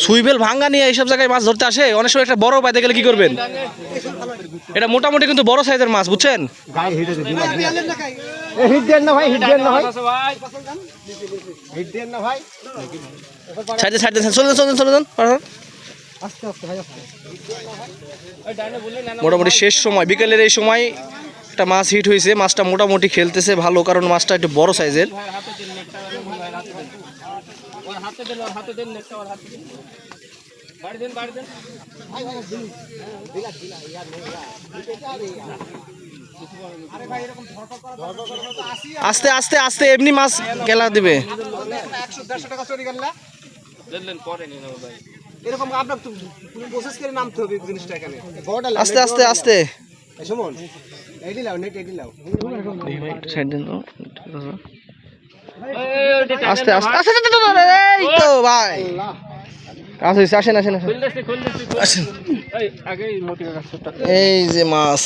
Swivel ভাঙ্গা নিয়ে এইসব জায়গায় মাছ ধরতে আসে, অনেক সময় একটা বড় পাইতে গেলে কি করবেন? এটা মোটামুটি কিন্তু বড় সাইজের মাছ, বুঝছেন? সাইডে সাইডে চলে যান চলে যান। মোটামুটি শেষ সময়, বিকেলের এই সময় একটা মাছ হিট হয়েছে। মাছটা মোটামুটি খেলতেছে ভালো, কারণ মাছটা একটু বড় সাইজের। আস্তে আস্তে আস্তে এমনি মাছ গেলা দিবে। আস্তে আস্তে আস্তে আস্তে আস্তে এই তো ভাই আসেন আসেন আসেন। এই যে মাছ।